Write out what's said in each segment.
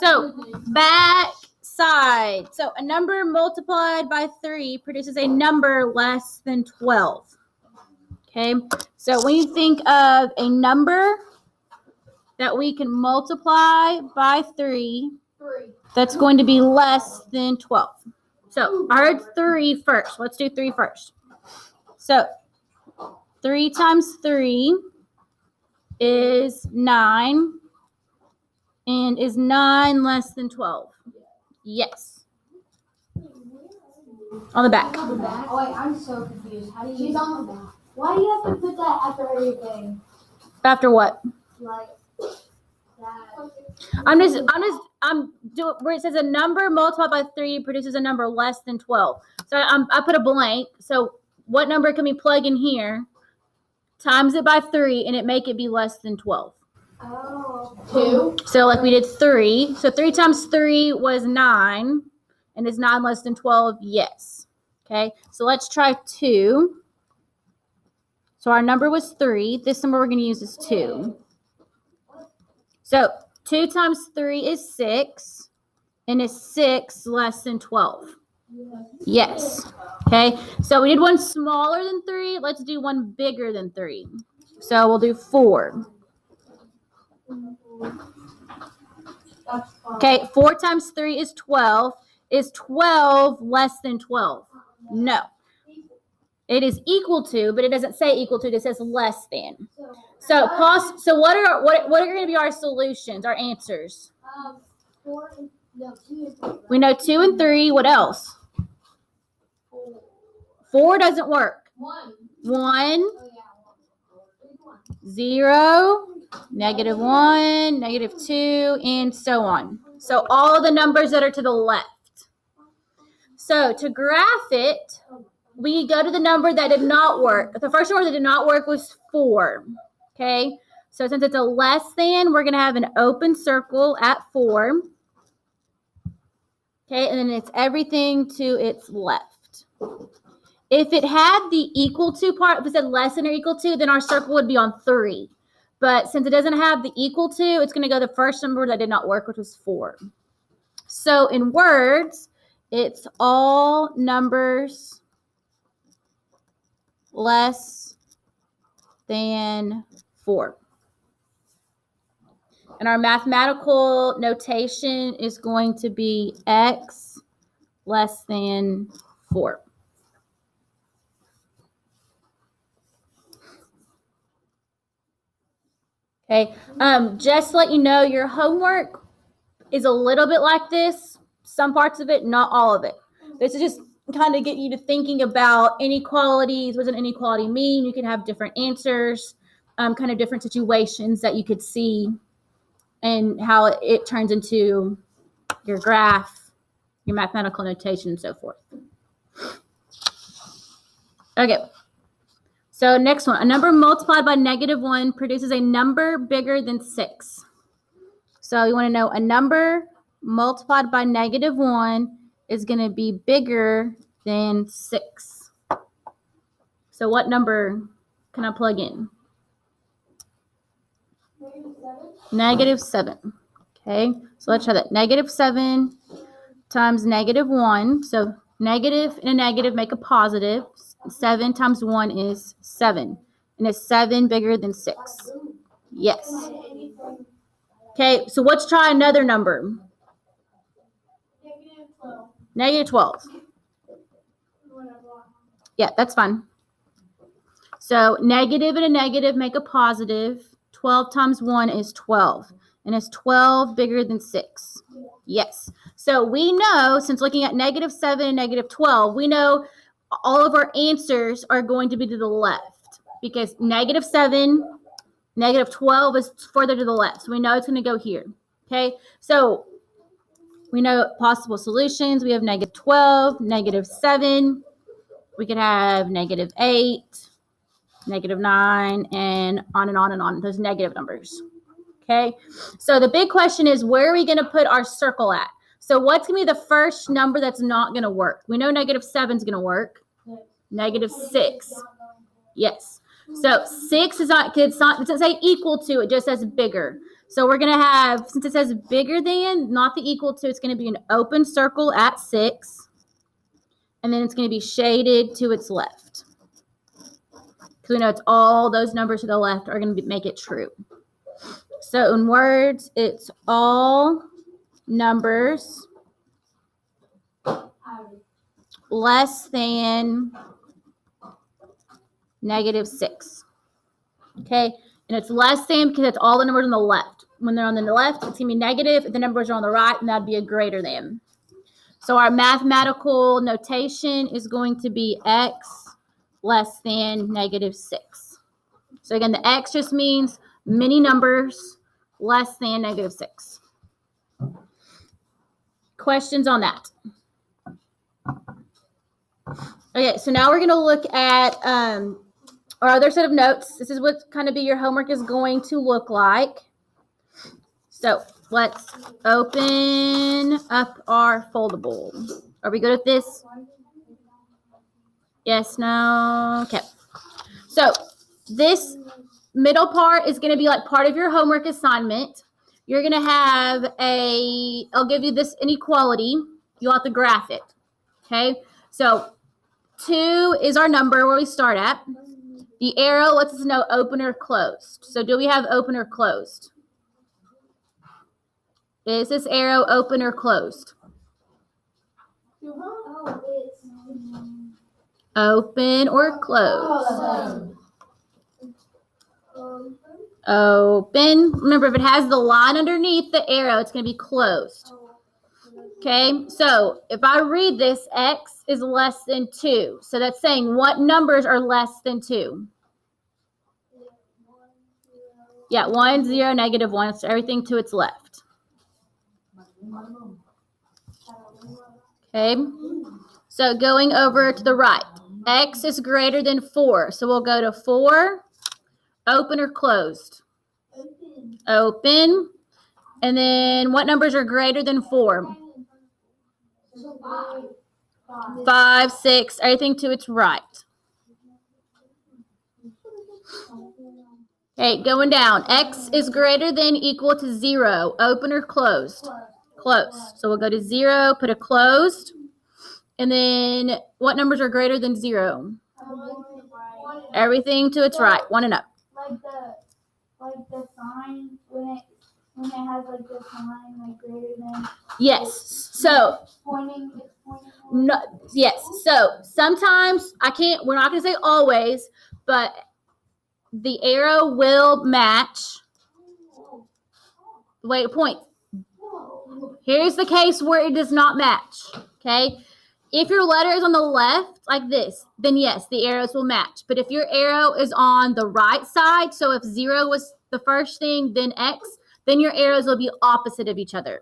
So back side. So a number multiplied by 3 produces a number less than 12. Okay, so when you think of a number that we can multiply by 3, that's going to be less than 12. So I heard 3 first. Let's do 3 first. So 3 times 3 is 9. And is 9 less than 12? Yes. On the back. On the back? Oh, wait, I'm so confused. How do you? She's on the back. Why do you have to put that after everything? After what? Like that. I'm doing where it says a number multiplied by 3 produces a number less than 12. So I put a blank. So what number can we plug in here? Times it by 3 and it make it be less than 12. Oh. 2. So like we did 3. So 3 times 3 was 9. And is 9 less than 12? Yes. Okay. So let's try 2. So our number was 3. This number we're going to use is 2. So 2 times 3 is 6. And is 6 less than 12? Yes. Okay. So we did one smaller than 3. Let's do one bigger than 3. So we'll do 4. Okay, 4 times 3 is 12. Is 12 less than 12? No. It is equal to, but it doesn't say equal to. It says less than. So what are going to be our solutions, our answers? 4 and 2 and 3. We know 2 and 3. What else? 4 doesn't work. 1. 1. Oh, yeah. 0, -1, -2, and so on. So all the numbers that are to the left. So to graph it, we go to the number that did not work. The first number that did not work was 4. Okay, so since it's a less than, we're going to have an open circle at 4. Okay, and then it's everything to its left. If it had the equal to part, if it said less than or equal to, then our circle would be on 3. But since it doesn't have the equal to, it's going to go the first number that did not work, which was 4. So in words, it's all numbers less than 4. And our mathematical notation is going to be x less than 4. Okay, just to let you know, your homework is a little bit like this. Some parts of it, not all of it. This is just kind of get you to thinking about inequalities. What does an inequality mean? You can have different answers, kind of different situations that you could see and how it turns into your graph, your mathematical notation, and so forth. Okay. So next one, a number multiplied by -1 produces a number bigger than 6. So you want to know a number multiplied by -1 is going to be bigger than 6. So what number can I plug in? -7. Okay, so let's try that. -7 times -1. So negative and a negative make a positive. 7 times 1 is 7. And is 7 bigger than 6? Yes. Okay, so let's try another number. -12. Yeah, that's fine. So negative and a negative make a positive. 12 times 1 is 12. And is 12 bigger than 6? Yes. So we know, since looking at -7 and -12, we know all of our answers are going to be to the left because -7, -12 is further to the left. So we know it's going to go here. Okay. So we know possible solutions. We have -12, -7. We could have -8, -9, and on and on and on. Those negative numbers. Okay. So the big question is, where are we going to put our circle at? So what's going to be the first number that's not going to work? We know -7 is going to work. -6. Yes. So 6 is not, it doesn't say equal to, it just says bigger. So we're going to have, since it says bigger than, not the equal to, it's going to be an open circle at 6. And then it's going to be shaded to its left. Because we know it's all those numbers to the left are going to make it true. So in words, it's all numbers less than -6. Okay, and it's less than because it's all the numbers on the left. When they're on the left, it's going to be negative. If the numbers are on the right, and that'd be a greater than. So our mathematical notation is going to be x less than -6. So again, the x just means many numbers less than -6. Questions on that? Okay, so now we're going to look at our other set of notes. This is what kind of be your homework is going to look like. So let's open up our foldable. Are we good at this? Yes, no? Okay. So this middle part is going to be like part of your homework assignment. You're going to have I'll give you this inequality. You'll have to graph it. Okay. So 2 is our number where we start at. The arrow lets us know open or closed. So do we have open or closed? Is this arrow open or closed? Open or closed? Open. Remember, if it has the line underneath the arrow, it's going to be closed. Okay, so if I read this, x is less than 2. So that's saying what numbers are less than 2? Yeah, 1, 0, -1. So everything to its left. Okay, so going over to the right, x is greater than 4. So we'll go to 4, open or closed? Open. And then what numbers are greater than 4? 5, 6, everything to its right. Okay, going down. X is greater than equal to 0. Open or closed? Closed. So we'll go to 0, put a closed. And then what numbers are greater than 0? Everything to its right. 1 and up. Like the sign when it has like the sign like greater than. Yes. So it's pointing. No, yes. So sometimes we're not going to say always, but the arrow will match the way it points. Here's the case where it does not match. Okay. If your letter is on the left like this, then yes, the arrows will match. But if your arrow is on the right side, so if 0 was the first thing, then X, then your arrows will be opposite of each other.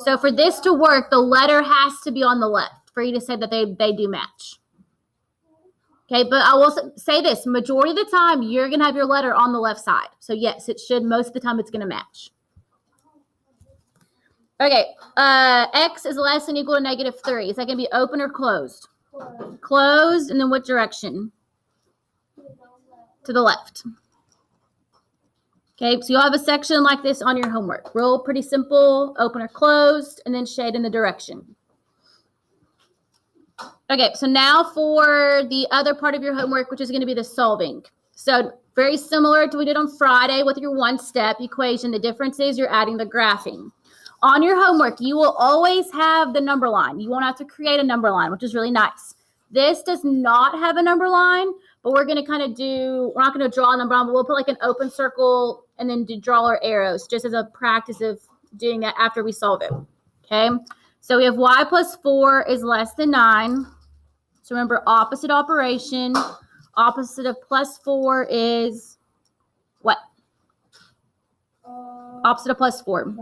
So for this to work, the letter has to be on the left for you to say that they do match. Okay, but I will say this, majority of the time, you're going to have your letter on the left side. So yes, it should, most of the time, it's going to match. Okay, X is less than or equal to -3. Is that going to be open or closed? Closed, and then what direction? To the left. Okay, so you'll have a section like this on your homework. Real pretty simple, open or closed, and then shade in the direction. Okay, so now for the other part of your homework, which is going to be the solving. So very similar to what we did on Friday with your one-step equation. The difference is you're adding the graphing. On your homework, you will always have the number line. You won't have to create a number line, which is really nice. This does not have a number line, but we're going to kind of we're not going to draw a number line, but we'll put like an open circle and then draw our arrows just as a practice of doing that after we solve it. Okay, so we have y plus 4 is less than 9. So remember, opposite operation. Opposite of plus 4 is what? Opposite of plus 4.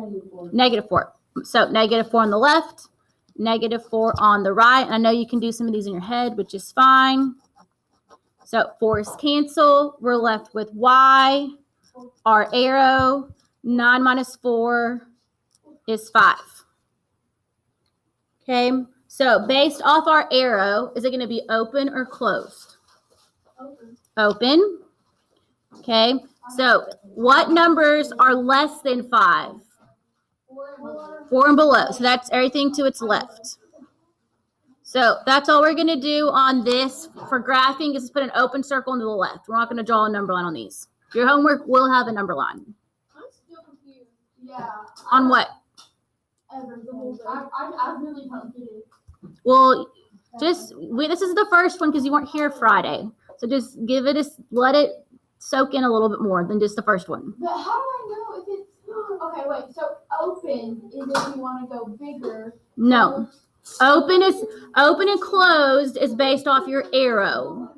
-4. So -4 on the left, -4 on the right. I know you can do some of these in your head, which is fine. So 4's cancel. We're left with y. Our arrow, 9 minus 4 is 5. Okay, so based off our arrow, is it going to be open or closed? Open. Okay, So what numbers are less than 5? 4 and below. So that's everything to its left. So that's all we're going to do on this for graphing is just put an open circle into the left. We're not going to draw a number line on these. Your homework will have a number line. I'm still confused. Yeah. On what? Everything. I'm really confused. Well, this is the first one because you weren't here Friday. So just let it soak in a little bit more than just the first one. But how do I know if it's okay? Wait. So open is if you want to go bigger. No. Open and closed is based off your arrow.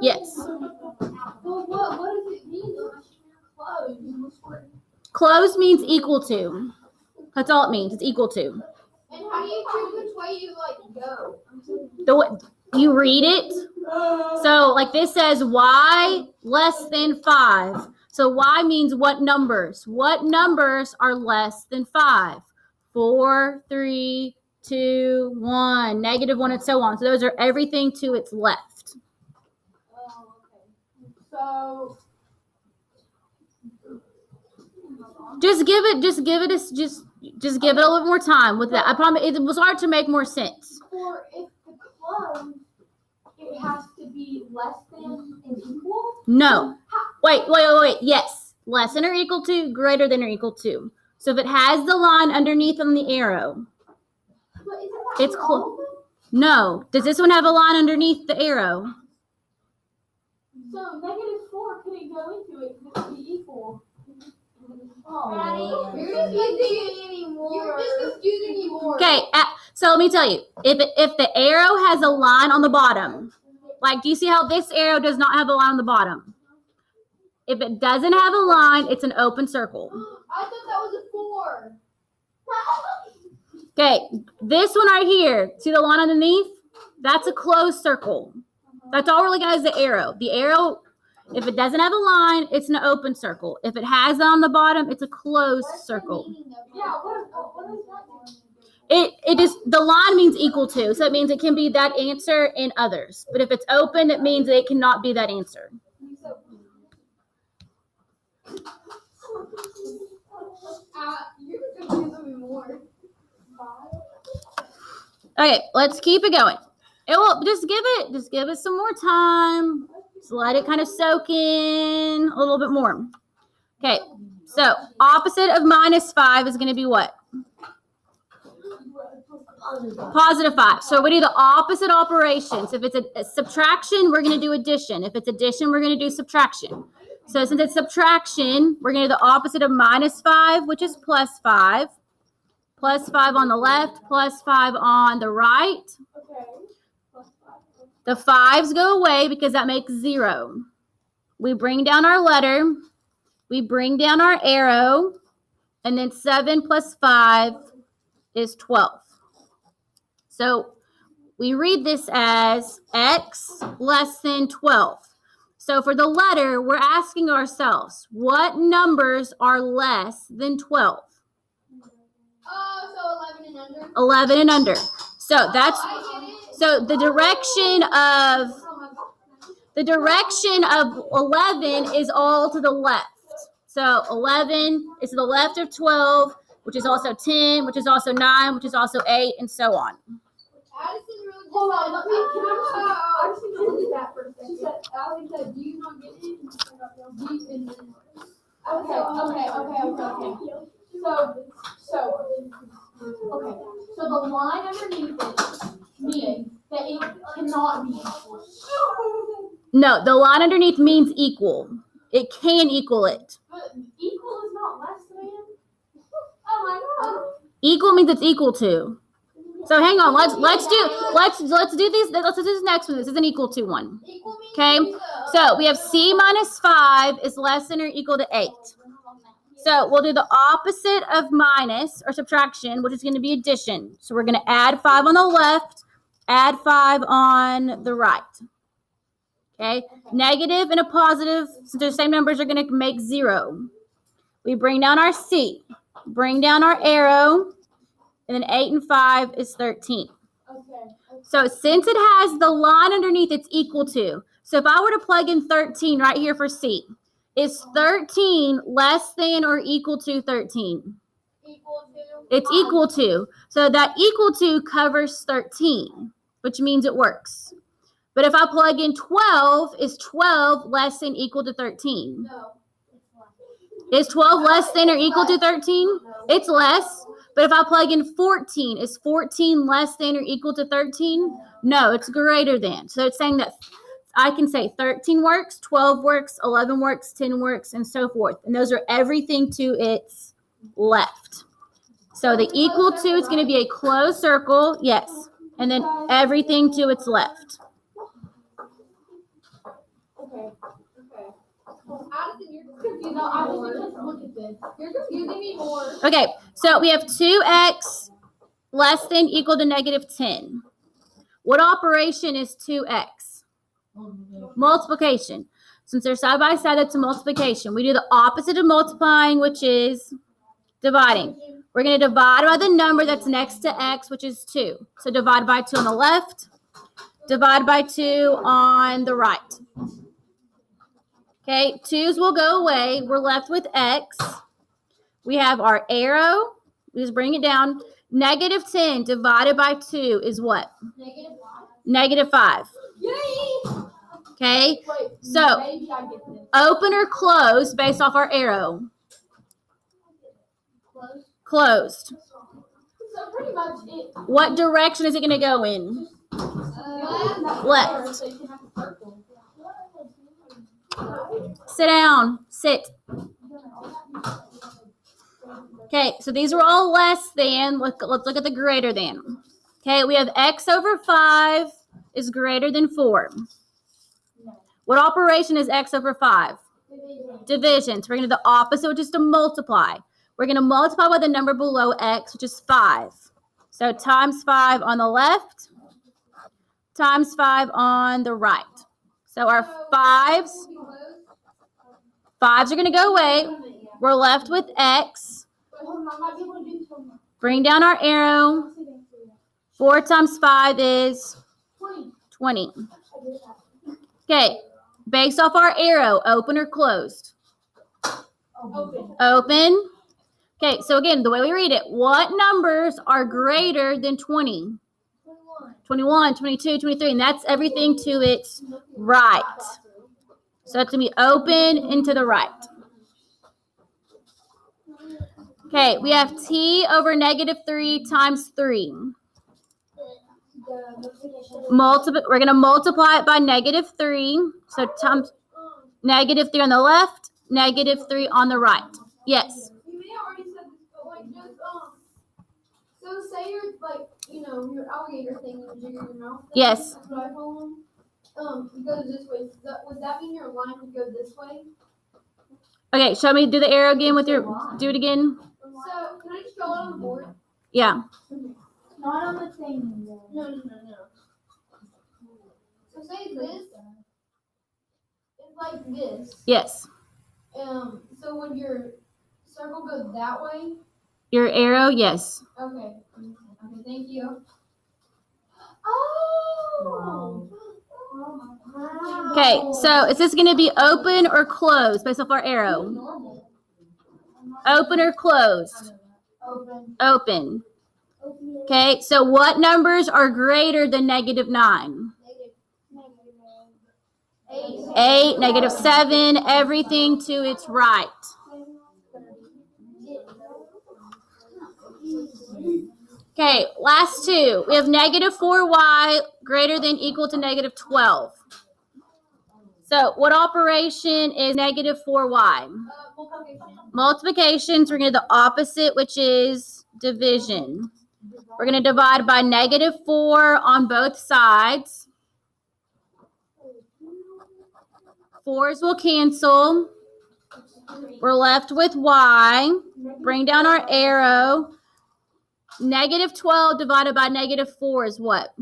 Yes. Well, what does it mean? Closed. Closed means equal to. That's all it means. It's equal to. And how do you choose which way you go? You read it. So like this says y less than 5. So y means what numbers? What numbers are less than 5? 4, 3, 2, 1, -1, and so on. So those are everything to its left. Oh, okay. So just give it a little bit more time with that. I promise it will start to make more sense. For if the closed, it has to be less than and equal? No. Wait. Yes. Less than or equal to, greater than or equal to. So if it has the line underneath on the arrow, it's close. No. Does this one have a line underneath the arrow? So -4 couldn't go into it because it would be equal. Oh, You're just confusing me more. Okay, so let me tell you, if the arrow has a line on the bottom, like do you see how this arrow does not have a line on the bottom? If it doesn't have a line, it's an open circle. I thought that was a 4. Okay, this one right here, see the line underneath? That's a closed circle. That's all we're looking at is the arrow. The arrow, if it doesn't have a line, it's an open circle. If it has it on the bottom, it's a closed circle. Yeah, what does that mean? It just the line means equal to, so it means it can be that answer and others. But if it's open, it means it cannot be that answer. You're confusing me more. Okay, let's keep it going. It will just give it some more time. Just let it kind of soak in a little bit more. Okay, so opposite of -5 is going to be what? +5. So we do the opposite operations. If it's a subtraction, we're going to do addition. If it's addition, we're going to do subtraction. So since it's subtraction, we're going to do the opposite of -5, which is +5. +5 on the left, +5 on the right. Okay. The 5s go away because that makes 0. We bring down our letter. We bring down our arrow. And then 7 + 5 is 12. So we read this as x less than 12. So for the letter, we're asking ourselves, what numbers are less than 12? So 11 and under. 11 and under. So the direction of 11 is all to the left. So 11 is to the left of 12, which is also 10, which is also 9, which is also 8, and so on. Hold on, I just need to do that for a second. She said, Allie said, do you not get it? Okay. So the line underneath it means that it cannot be equal. No, the line underneath means equal. It can equal it. But equal is not less than. Oh my God. Equal means it's equal to. So hang on, let's do this next one. This is an equal to one. Okay, so we have c -5 is less than or equal to 8. So we'll do the opposite of minus or subtraction, which is going to be addition. So we're going to add 5 on the left, add 5 on the right. Okay, negative and a positive, since they're the same numbers, are going to make 0. We bring down our c, bring down our arrow, and then 8 and 5 is 13. Okay. So since it has the line underneath, it's equal to. So if I were to plug in 13 right here for C, is 13 less than or equal to 13? Equal to. It's equal to. So that equal to covers 13, which means it works. But if I plug in 12, is 12 less than or equal to 13? No. Is 12 less than or equal to 13? It's less. But if I plug in 14, is 14 less than or equal to 13? No, it's greater than. So it's saying that I can say 13 works, 12 works, 11 works, 10 works, and so forth. And those are everything to its left. So the equal to is going to be a closed circle, yes, and then everything to its left. Okay. Addison, you're just confusing me more. Look at this. You're confusing me more. Okay, so we have 2x less than equal to negative 10. What operation is 2x? Multiplication. Since they're side by side, that's a multiplication. We do the opposite of multiplying, which is dividing. We're going to divide by the number that's next to x, which is 2. So divide by 2 on the left, divide by 2 on the right. Okay, 2's will go away. We're left with x. We have our arrow. We just bring it down. Negative 10 divided by 2 is what? Negative 5. Negative 5. Yay! Okay, Wait, so maybe I get this. open or close based off our arrow? Close. Closed. So pretty much it. What direction is it going to go in? Left. So you can have a circle. Sit down. Sit. Okay, so these are all less than. Let's look at the greater than. Okay, we have x over 5 is greater than 4. What operation is x over 5? Division. So we're going to do the opposite, which is to multiply. We're going to multiply by the number below x, which is 5. So times 5 on the left, times 5 on the right. So our 5s are going to go away. We're left with x. Bring down our arrow. 4 times 5 is 20. Okay, based off our arrow, open or closed? Open. Okay, so again, the way we read it, what numbers are greater than 20? 21, 22, 23, and that's everything to its right. So it's going to be open and to the right. Okay, we have t over negative 3 times 3. We're going to multiply it by negative 3. So times negative 3 on the left, negative 3 on the right. Yes. You may have already said this, but like just so say you're like, you know, your alligator thing and you jiggle your mouth. Yes. That's what I call them. It goes this way. So would that mean your line would go this way? Okay, show me, do the arrow again with your, do it again. So can I just draw it on the board? Yeah. Not on the thing. No. So say this is like this. Yes. So would your circle go that way? Your arrow, yes. Okay, thank you. Oh! Wow. Okay, so is this going to be open or closed based off our arrow? Open or closed? Open. Okay, so what numbers are greater than negative 9? 8, negative 7, everything to its right. Okay, last two. We have negative 4y greater than equal to negative 12. So what operation is negative 4y? Multiplication. So we're going to do the opposite, which is division. We're going to divide by negative 4 on both sides. 4's will cancel. We're left with y. Bring down our arrow. Negative 12 divided by negative 4 is what?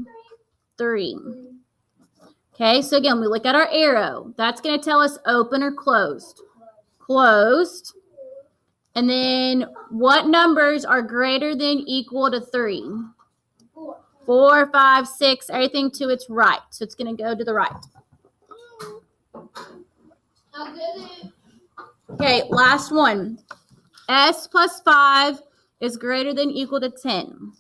3. Okay, so again, we look at our arrow. That's going to tell us open or closed. Closed. And then what numbers are greater than equal to 3? 4, 5, 6, everything to its right. So it's going to go to the right. Okay, last one. S plus 5 is greater than equal to 10.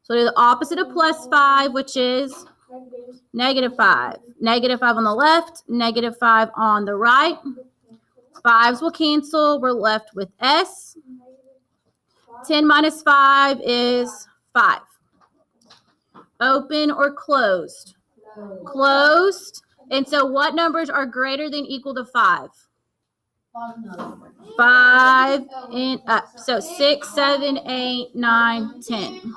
So do the opposite of plus 5, which is negative 5. Negative 5 on the left, negative 5 on the right. 5s will cancel. We're left with S. 10 minus 5 is 5. Open or closed? Closed. And so what numbers are greater than equal to 5? 5 and up. So 6, 7, 8, 9, 10.